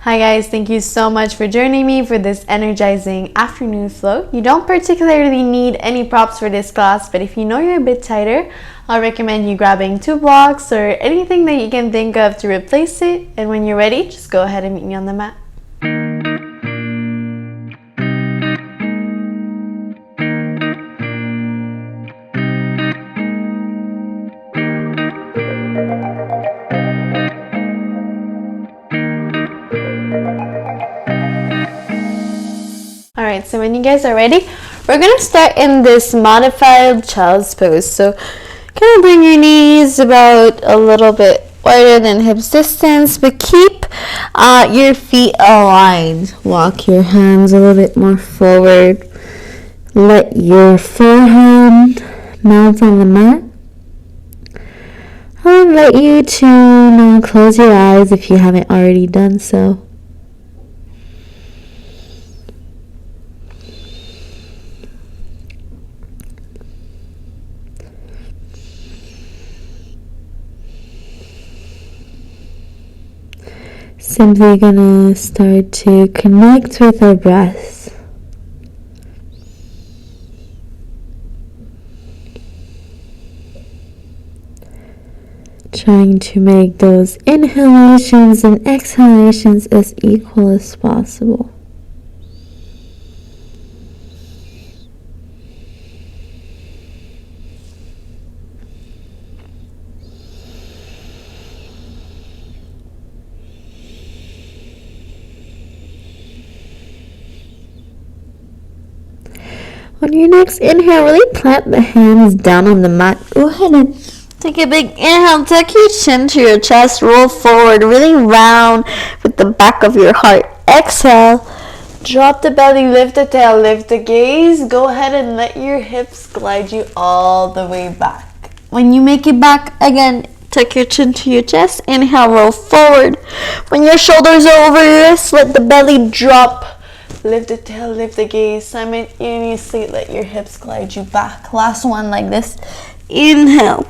Hi guys, thank you so much for joining me for this energizing afternoon flow. You don't particularly need any props for this class, but if you know you're a bit tighter, I'll recommend you grabbing 2 blocks or anything that you can think of to replace it. And when you're ready, just go ahead and meet me on the mat. Alright, so when you guys are ready, we're going to start in this modified child's pose. So kind of bring your knees about a little bit wider than hips distance, but keep your feet aligned. Walk your hands a little bit more forward. Let your forehead mount on the mat. I would let you to now close your eyes if you haven't already done so. Simply gonna start to connect with our breath. Trying to make those inhalations and exhalations as equal as possible. On your next inhale, really plant the hands down on the mat. Go ahead and take a big inhale. Tuck your chin to your chest. Roll forward, really round with the back of your heart. Exhale. Drop the belly, lift the tail, lift the gaze. Go ahead and let your hips glide you all the way back. When you make it back, again, tuck your chin to your chest. Inhale, roll forward. When your shoulders are over your wrists, let the belly drop. Lift the tail, lift the gaze. Simultaneously, let your hips glide you back. Last one like this. Inhale.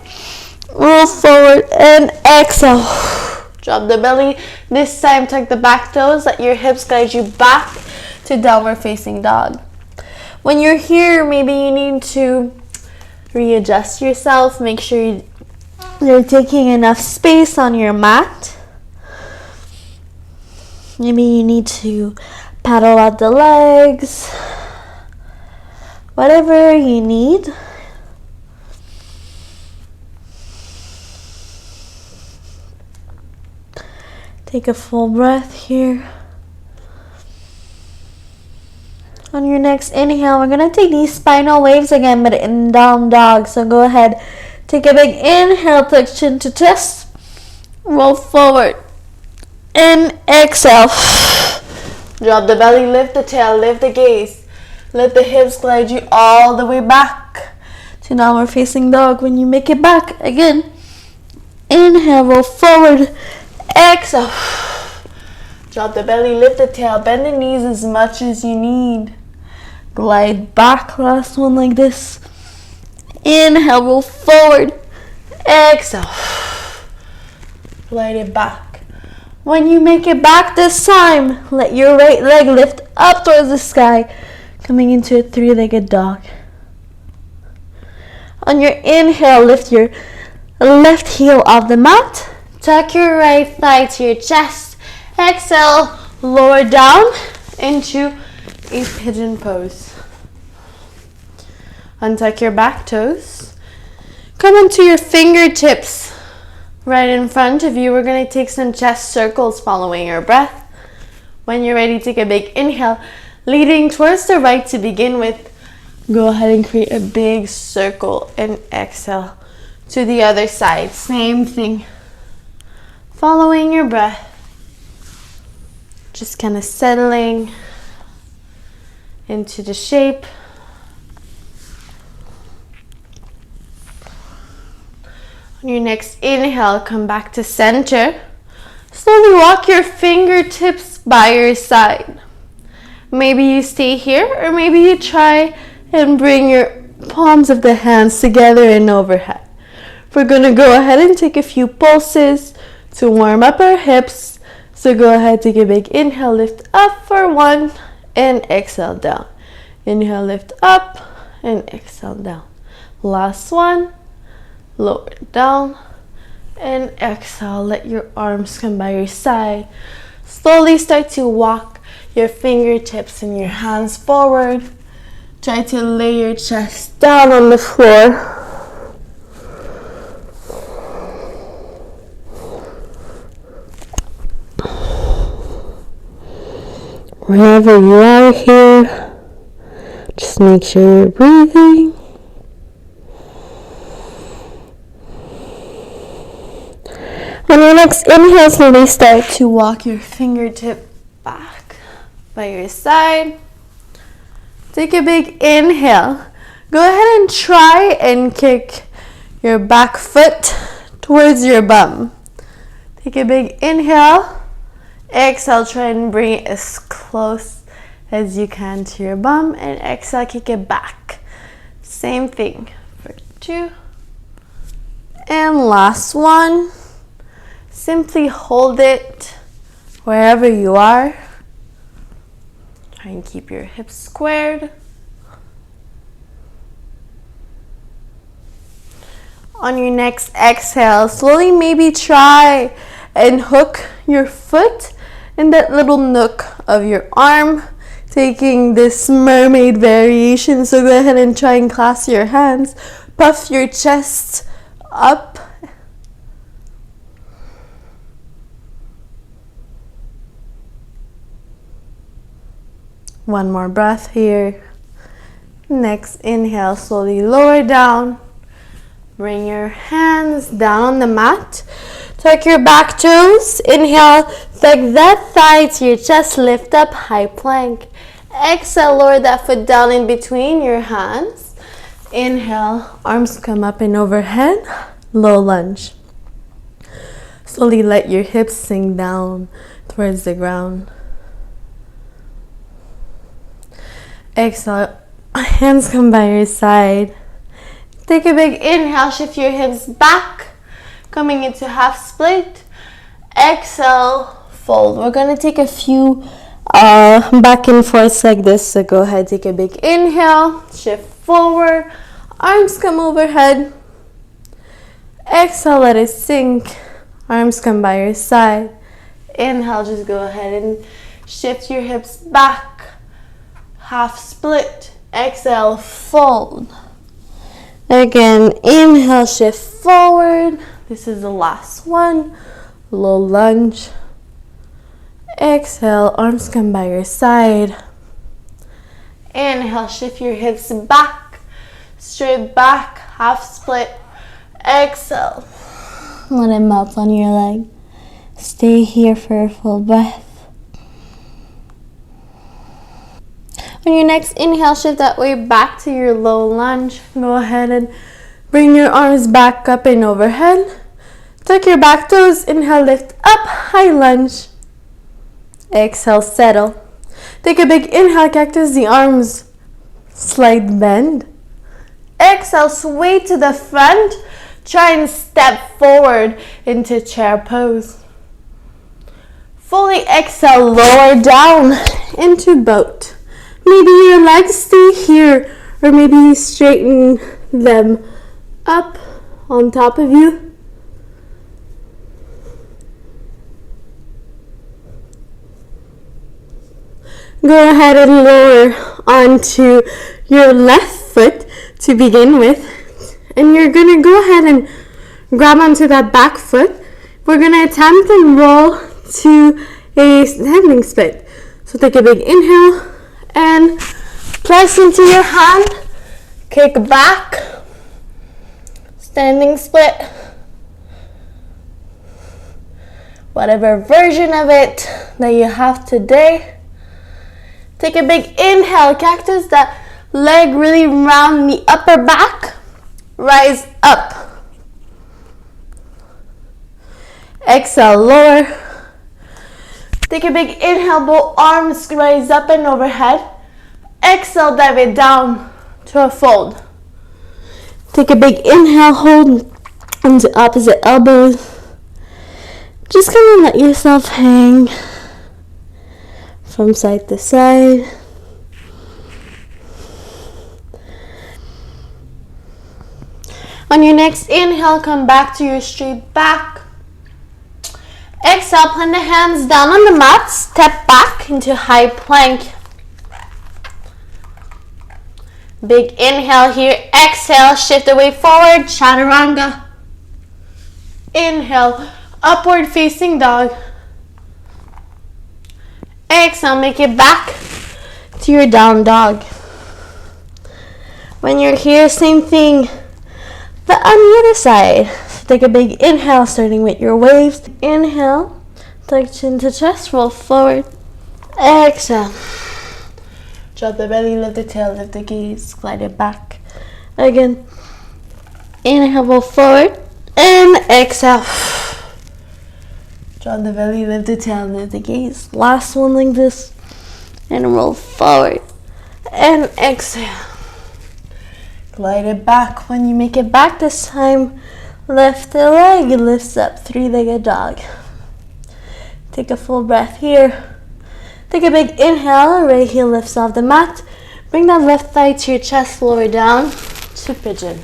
Roll forward and exhale. Drop the belly. This time, tuck the back toes. Let your hips glide you back to downward facing dog. When you're here, maybe you need to readjust yourself. Make sure you're taking enough space on your mat. Maybe you need to paddle out the legs, whatever you need. Take a full breath here. On your next inhale, we're going to take these spinal waves again, but in down dog. So go ahead, take a big inhale, tuck chin to chest, roll forward, and exhale. Drop the belly, lift the tail, lift the gaze. Let the hips glide you all the way back to downward facing dog. When you make it back, again, inhale, roll forward, exhale. Drop the belly, lift the tail, bend the knees as much as you need. Glide back, last one like this. Inhale, roll forward, exhale. Glide it back. When you make it back this time, let your right leg lift up towards the sky, coming into a 3-legged dog. On your inhale, lift your left heel off the mat. Tuck your right thigh to your chest. Exhale, lower down into a pigeon pose. Untuck your back toes. Come onto your fingertips. Right in front of you, we're going to take some chest circles following your breath. When you're ready, take a big inhale, leading towards the right to begin with. Go ahead and create a big circle and exhale to the other side. Same thing. Following your breath. Just kind of settling into the shape. On your next inhale, come back to center. Slowly walk your fingertips by your side. Maybe you stay here, or maybe you try and bring your palms of the hands together and overhead. We're going to go ahead and take a few pulses to warm up our hips, so So go ahead, take a big inhale, lift up for 1, and exhale down. Inhale, lift up, and exhale down. Last one, lower down, and exhale. Let your arms come by your side. Slowly start to walk your fingertips and your hands forward. Try to lay your chest down on the floor. Wherever you are here, just make sure you're breathing. On your next inhale, slowly start to walk your fingertip back by your side. Take a big inhale. Go ahead and try and kick your back foot towards your bum. Take a big inhale. Exhale, try and bring it as close as you can to your bum, and exhale, kick it back. Same thing for 2. And last one. Simply hold it wherever you are. Try and keep your hips squared. On your next exhale, slowly maybe try and hook your foot in that little nook of your arm, taking this mermaid variation. So go ahead and try and clasp your hands, puff your chest up. One more breath here. Next inhale, slowly lower down. Bring your hands down on the mat. Tuck your back toes. Inhale, tuck that thigh to your chest, lift up, high plank. Exhale, lower that foot down in between your hands. Inhale, arms come up and overhead, low lunge. Slowly let your hips sink down towards the ground. Exhale, hands come by your side. Take a big inhale, shift your hips back, coming into half split. Exhale, fold. We're gonna take a few back and forths like this. So go ahead, take a big inhale, shift forward, arms come overhead. Exhale, let it sink. Arms come by your side. Inhale, just go ahead and shift your hips back. Half split. Exhale, fold. Again, inhale, shift forward. This is the last one. Low lunge. Exhale, arms come by your side. Inhale, shift your hips back. Straight back, half split. Exhale. Let it melt on your leg. Stay here for a full breath. On your next inhale, shift that way back to your low lunge. Go ahead and bring your arms back up and overhead. Tuck your back toes. Inhale, lift up, high lunge. Exhale, settle. Take a big inhale, cactus the arms. Slight bend. Exhale, sway to the front. Try and step forward into chair pose. Fully exhale, lower down into boat. Maybe your legs stay here, or maybe you straighten them up on top of you. Go ahead and lower onto your left foot to begin with. And you're going to go ahead and grab onto that back foot. We're going to attempt and roll to a standing split. So take a big inhale. And press into your hand, kick back, standing split. Whatever version of it that you have today. Take a big inhale, cactus, that leg really round the upper back. Rise up. Exhale, lower. Take a big inhale, both arms rise up and overhead. Exhale, dive it down to a fold. Take a big inhale, hold onto opposite elbows. Just gonna let yourself hang from side to side. On your next inhale, come back to your straight back. Exhale, plant the hands down on the mat. Step back into high plank. Big inhale here. Exhale, shift the weight forward. Chaturanga. Inhale, upward facing dog. Exhale, make it back to your down dog. When you're here, same thing, but on the other side. So take a big inhale, starting with your waves. Inhale, tuck chin to chest, roll forward. Exhale. Drop the belly, lift the tail, lift the gaze, glide it back. Again. Inhale, roll forward. And exhale. Drop the belly, lift the tail, lift the gaze. Last one like this. And roll forward. And exhale. Glide it back. When you make it back this time, lift the leg, lifts up, three-legged dog. Take a full breath here. Take a big inhale, right heel lifts off the mat. Bring that left thigh to your chest, lower down to pigeon.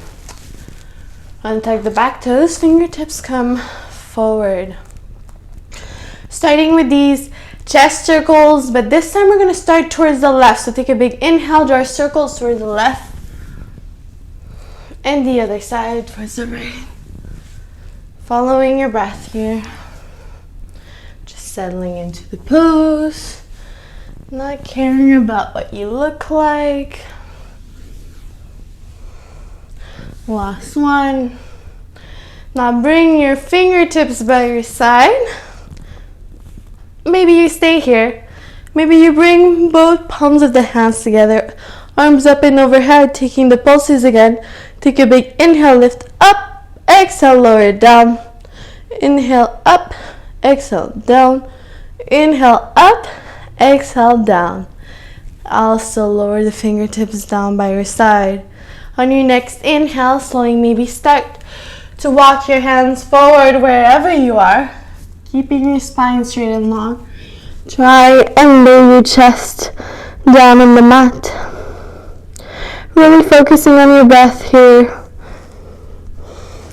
Untuck the back toes, fingertips come forward. Starting with these chest circles, but this time we're going to start towards the left. So take a big inhale, draw circles towards the left. And the other side towards the right. Following your breath here. Just settling into the pose. Not caring about what you look like. Last one. Now bring your fingertips by your side. Maybe you stay here. Maybe you bring both palms of the hands together. Arms up and overhead, taking the pulses again. Take a big inhale, lift up. Exhale, lower it down. Inhale up. Exhale, down. Inhale up. Exhale, down. Also lower the fingertips down by your side. On your next inhale, slowly maybe start to walk your hands forward wherever you are, keeping your spine straight and long. Try and lay your chest down on the mat. Really focusing on your breath here,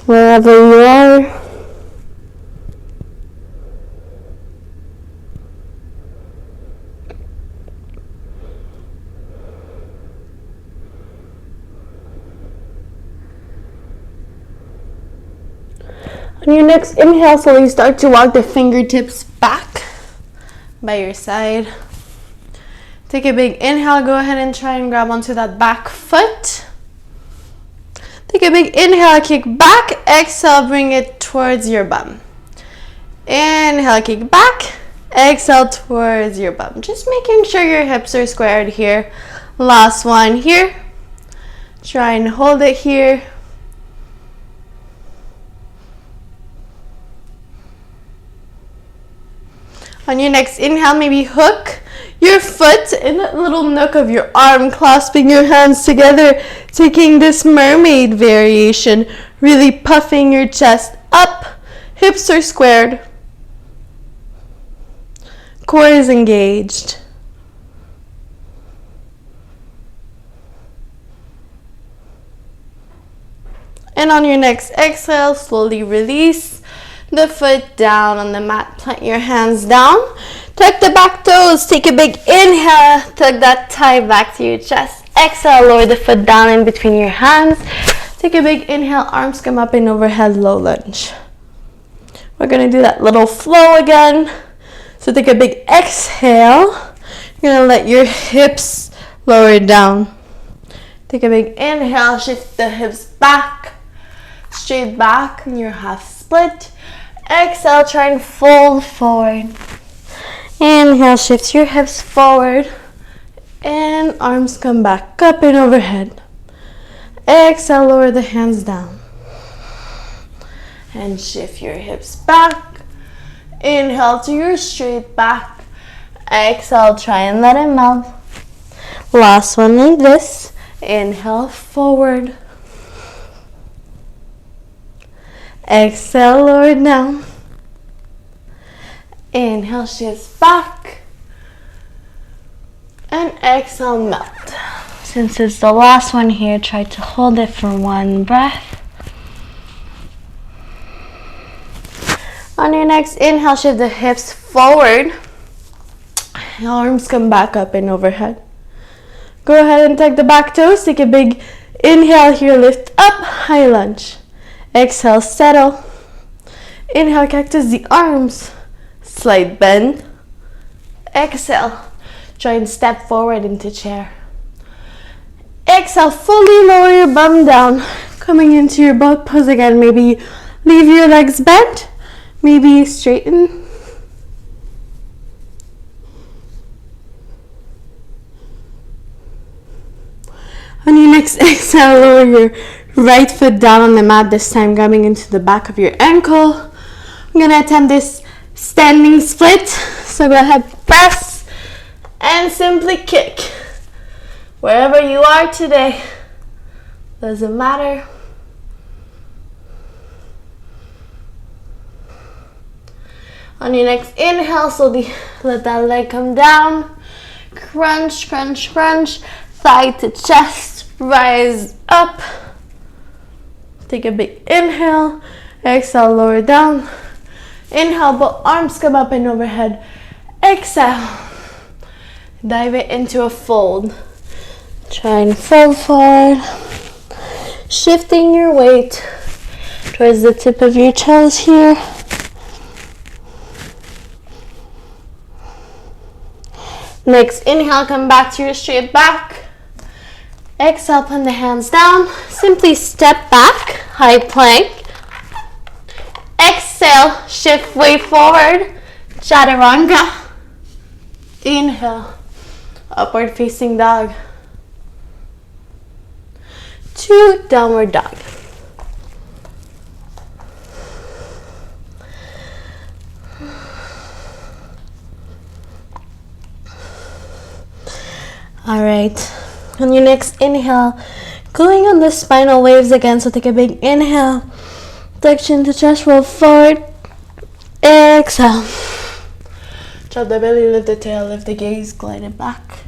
wherever you are. On your next inhale, slowly start to walk the fingertips back by your side. Take a big inhale, go ahead and try and grab onto that back foot. Take a big inhale, kick back. Exhale, bring it towards your bum. Inhale, kick back. Exhale, towards your bum. Just making sure your hips are squared here. Last one here. Try and hold it here. On your next inhale, maybe hook your foot in that little nook of your arm, clasping your hands together, taking this mermaid variation, really puffing your chest up, hips are squared, core is engaged. And on your next exhale, slowly release the foot down on the mat. Plant your hands down. Tuck the back toes. Take a big inhale. Tuck that thigh back to your chest. Exhale, lower the foot down in between your hands. Take a big inhale. Arms come up and overhead, low lunge. We're going to do that little flow again. So take a big exhale. You're going to let your hips lower down. Take a big inhale. Shift the hips back. Straight back. And you're half split. Exhale, try and fold forward. Inhale, shift your hips forward. And arms come back up and overhead. Exhale, lower the hands down. And shift your hips back. Inhale to your straight back. Exhale, try and let it melt. Last one like this. Inhale, forward. Exhale, lower down. Inhale, shift back. And exhale, melt. Since it's the last one here, try to hold it for one breath. On your next inhale, shift the hips forward. Arms come back up and overhead. Go ahead and tuck the back toes. Take a big inhale here, lift up, high lunge. Exhale, settle. Inhale, cactus the arms. Slight bend. Exhale. Try and step forward into chair. Exhale, fully lower your bum down. Coming into your boat pose again. Maybe leave your legs bent. Maybe straighten. On your next exhale, lower your right foot down on the mat, this time coming into the back of your ankle. I'm going to attempt this standing split. So go ahead, press and simply kick. Wherever you are today, doesn't matter. On your next inhale, slowly let that leg come down. Crunch, crunch, crunch. Thigh to chest, rise up. Take a big inhale. Exhale, lower down. Inhale, both arms come up and overhead. Exhale. Dive it into a fold. Try and fold forward. Shifting your weight towards the tip of your toes here. Next inhale, come back to your straight back. Exhale, put the hands down. Simply step back, high plank. Exhale, shift weight forward, chaturanga. Inhale, upward facing dog. To downward dog. All right, on your next inhale, going on the spinal waves again, so take a big inhale, tuck chin to chest, roll forward, exhale. Drop the belly, lift the tail, lift the gaze, glide it back.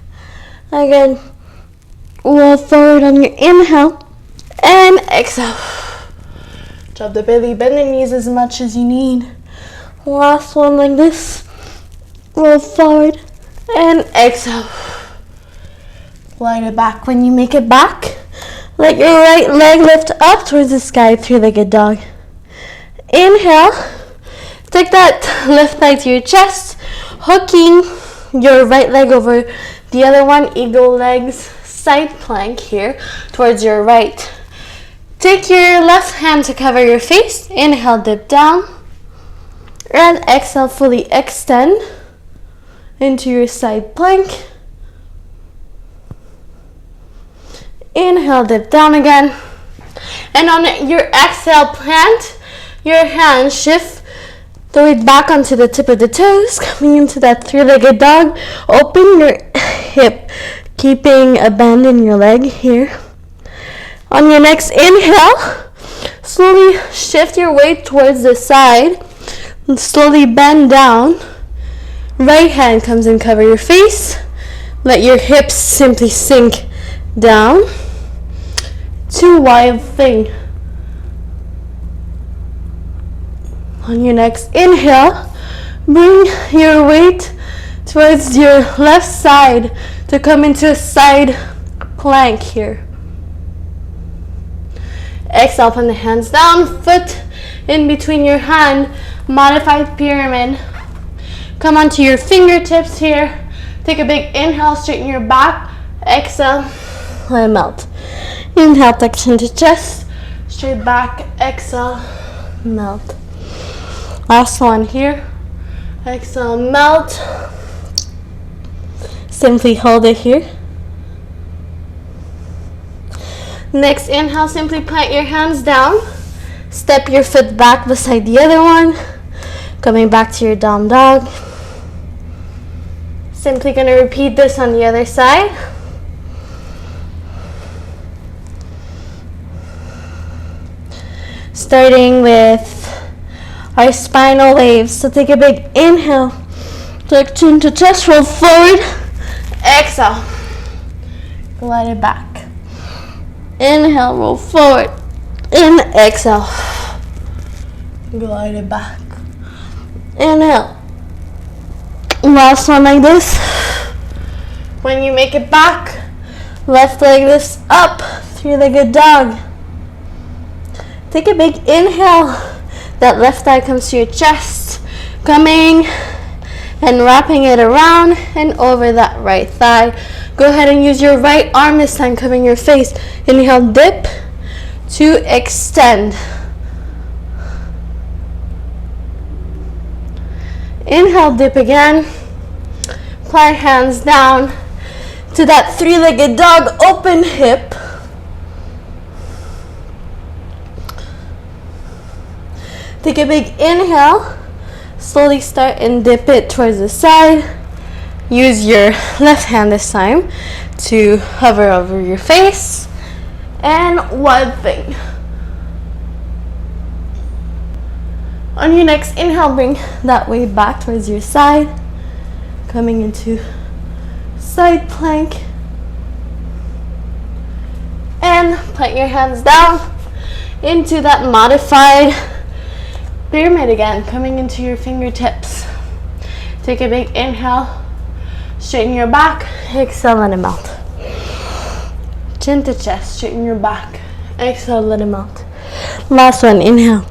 Again, roll forward on your inhale, and exhale. Drop the belly, bend the knees as much as you need. Last one like this, roll forward, and exhale. Glide it back. When you make it back, let your right leg lift up towards the sky, three-legged dog. Inhale, take that left thigh to your chest, hooking your right leg over the other one, eagle legs, side plank here towards your right. Take your left hand to cover your face. Inhale, dip down, and exhale, fully extend into your side plank. Inhale, dip down again. And on your exhale, plant your hands, shift the weight back onto the tip of the toes, coming into that three-legged dog. Open your hip, keeping a bend in your leg here. On your next inhale, slowly shift your weight towards the side and slowly bend down. Right hand comes and cover your face. Let your hips simply sink down. To wild thing. On your next inhale, bring your weight towards your left side to come into a side plank here. Exhale, put the hands down, foot in between your hand, modified pyramid. Come onto your fingertips here. Take a big inhale, straighten your back. Exhale, and melt. Inhale, tuck chin to chest, straight back, exhale, melt. Last one here. Exhale, melt. Simply hold it here. Next inhale, simply plant your hands down. Step your foot back beside the other one. Coming back to your down dog. Simply going to repeat this on the other side. Starting with our spinal waves. So take a big inhale. Tuck chin to chest, roll forward. Exhale. Glide it back. Inhale, roll forward. In, exhale. Glide it back. Inhale. Last one like this. When you make it back, left leg lifts up, three-legged dog. Take a big inhale. That left thigh comes to your chest. Coming and wrapping it around and over that right thigh. Go ahead and use your right arm this time, covering your face. Inhale, dip to extend. Inhale, dip again. Plant hands down to that three-legged dog, open hip. Take a big inhale. Slowly start and dip it towards the side. Use your left hand this time to hover over your face. And one thing. On your next inhale, bring that weight back towards your side. Coming into side plank. And plant your hands down into that modified pyramid again, coming into your fingertips. Take a big inhale. Straighten your back. Exhale, let it melt. Chin to chest. Straighten your back. Exhale, let it melt. Last one. Inhale.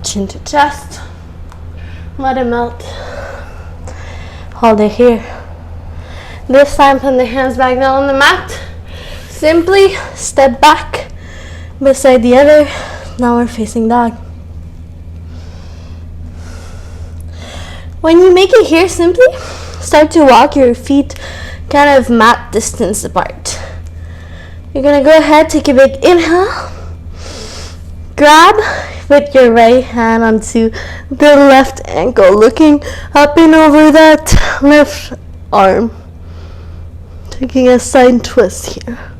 Chin to chest. Let it melt. Hold it here. This time, put the hands back down on the mat. Simply step back beside the other. Now we're facing dog. When you make it here, simply start to walk your feet kind of mat distance apart. You're gonna go ahead, take a big inhale. Grab with your right hand onto the left ankle, looking up and over that left arm. Taking a side twist here.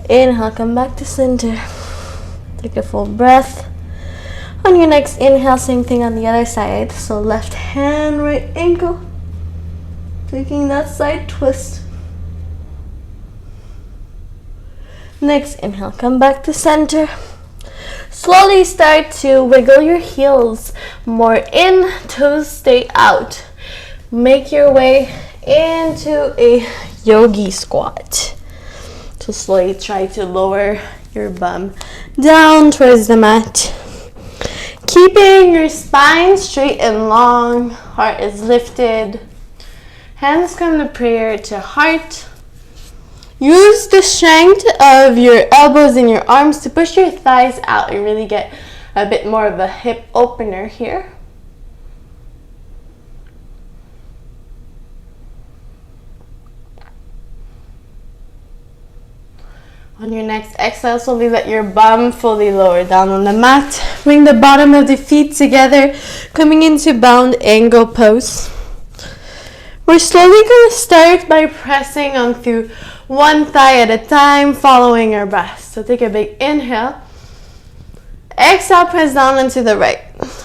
Inhale, come back to center. Take a full breath. On your next inhale, same thing on the other side. So left hand, right ankle. Taking that side twist. Next inhale, come back to center. Slowly start to wiggle your heels more in, toes stay out. Make your way into a yogi squat. So slowly try to lower your bum down towards the mat. Keeping your spine straight and long, heart is lifted. Hands come to prayer to heart. Use the strength of your elbows and your arms to push your thighs out and really get a bit more of a hip opener here. On your next exhale, slowly let your bum fully lower down on the mat. Bring the bottom of the feet together, coming into bound angle pose. We're slowly going to start by pressing on through one thigh at a time, following our breath. So take a big inhale. Exhale, press down onto the right,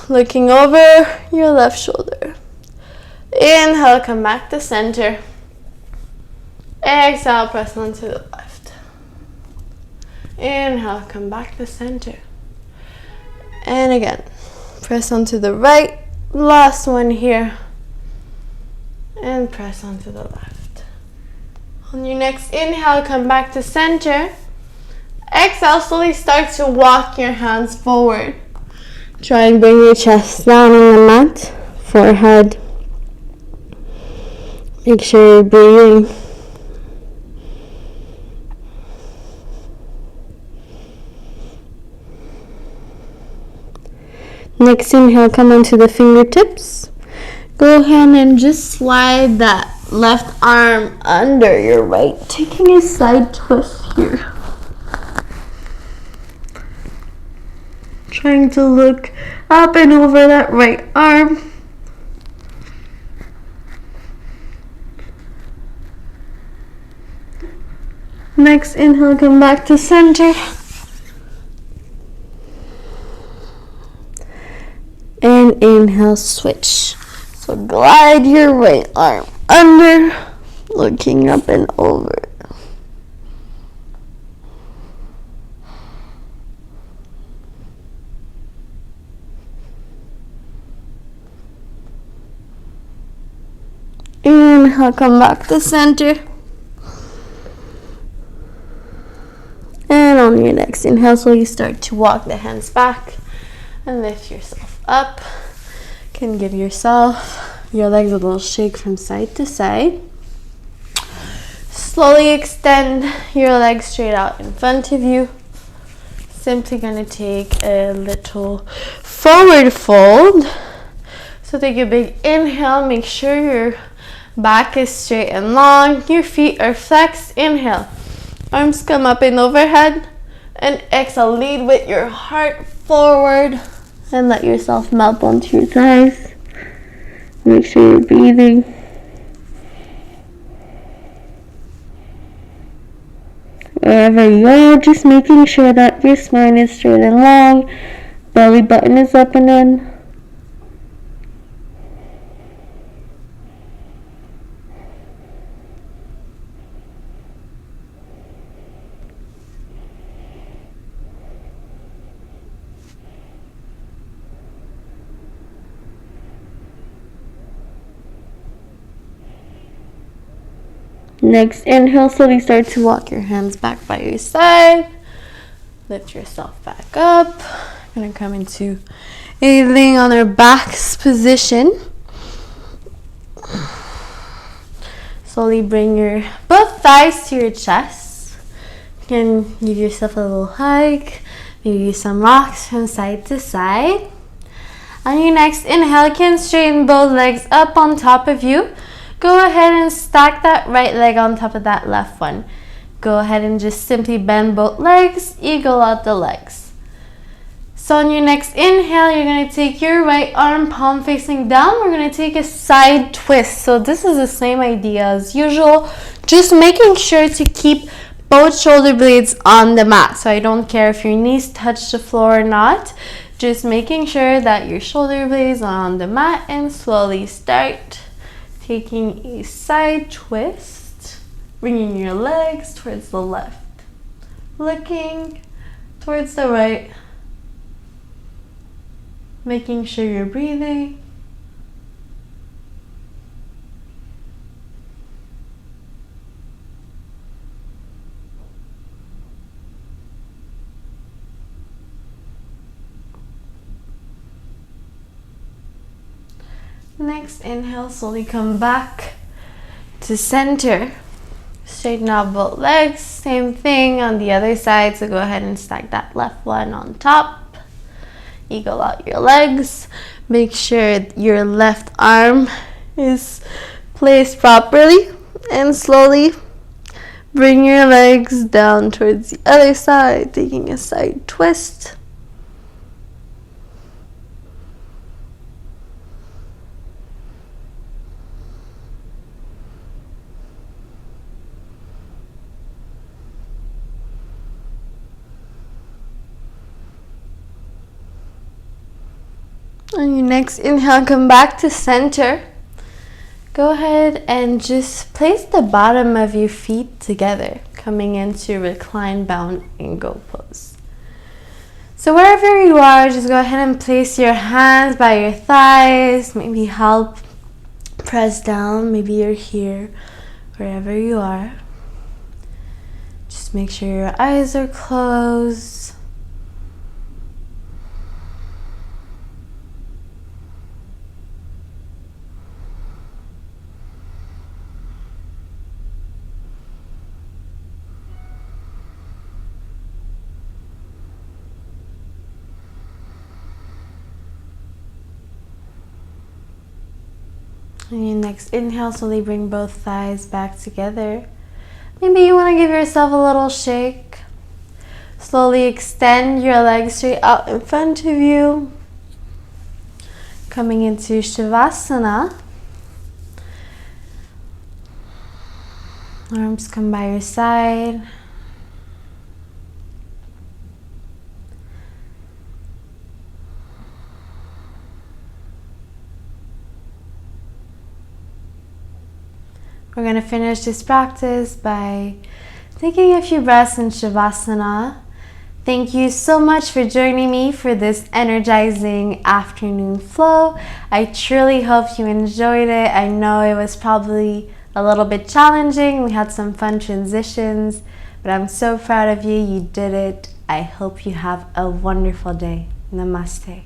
looking over your left shoulder. Inhale, come back to center. Exhale, press onto the left. Inhale, come back to center. And again, press onto the right. Last one here. And press onto the left. On your next inhale, come back to center. Exhale, slowly start to walk your hands forward. Try and bring your chest down on the mat. Forehead. Make sure you're breathing. Next inhale, come onto the fingertips. Go ahead and just slide that left arm under your right, taking a side twist here. Trying to look up and over that right arm. Next inhale, come back to center. And inhale, switch. So glide your right arm under, looking up and over. Inhale, come back to center. And on your next inhale, so you start to walk the hands back and lift yourself up. Can give yourself your legs a little shake from side to side. Slowly extend your legs straight out in front of you. Simply gonna take a little forward fold. So take a big inhale, make sure your back is straight and long, your feet are flexed. Inhale, arms come up and overhead, and exhale, lead with your heart forward and let yourself melt onto your thighs. Make sure you're breathing. Wherever you are, just making sure that your spine is straight and long, belly button is up and in. Next inhale, slowly start to walk your hands back by your side. Lift yourself back up. We're gonna come into a laying on our backs position. Slowly bring your both thighs to your chest. You can give yourself a little hug, maybe some rocks from side to side. On your next inhale, you can straighten both legs up on top of you. Go ahead and stack that right leg on top of that left one. Go ahead and just simply bend both legs, eagle out the legs. So on your next inhale, you're going to take your right arm palm facing down. We're going to take a side twist. So this is the same idea as usual, just making sure to keep both shoulder blades on the mat. So I don't care if your knees touch the floor or not, just making sure that your shoulder blades are on the mat, and slowly start taking a side twist, bringing your legs towards the left, looking towards the right, making sure you're breathing. Next inhale, slowly come back to center. Straighten out both legs. Same thing on the other side, so go ahead and stack that left one on top. Eagle out your legs. Make sure your left arm is placed properly, and slowly bring your legs down towards the other side, taking a side twist. On your next inhale, come back to center. Go ahead and just place the bottom of your feet together, coming into recline bound and go pose. So wherever you are, just go ahead and place your hands by your thighs. Maybe help press down. Maybe you're here, wherever you are. Just make sure your eyes are closed. On your next inhale, slowly bring both thighs back together. Maybe you want to give yourself a little shake. Slowly extend your legs straight out in front of you. Coming into Shavasana. Arms come by your side. We're going to finish this practice by taking a few breaths in Shavasana. Thank you so much for joining me for this energizing afternoon flow. I truly hope you enjoyed it. I know it was probably a little bit challenging. We had some fun transitions, but I'm so proud of you. You did it. I hope you have a wonderful day. Namaste.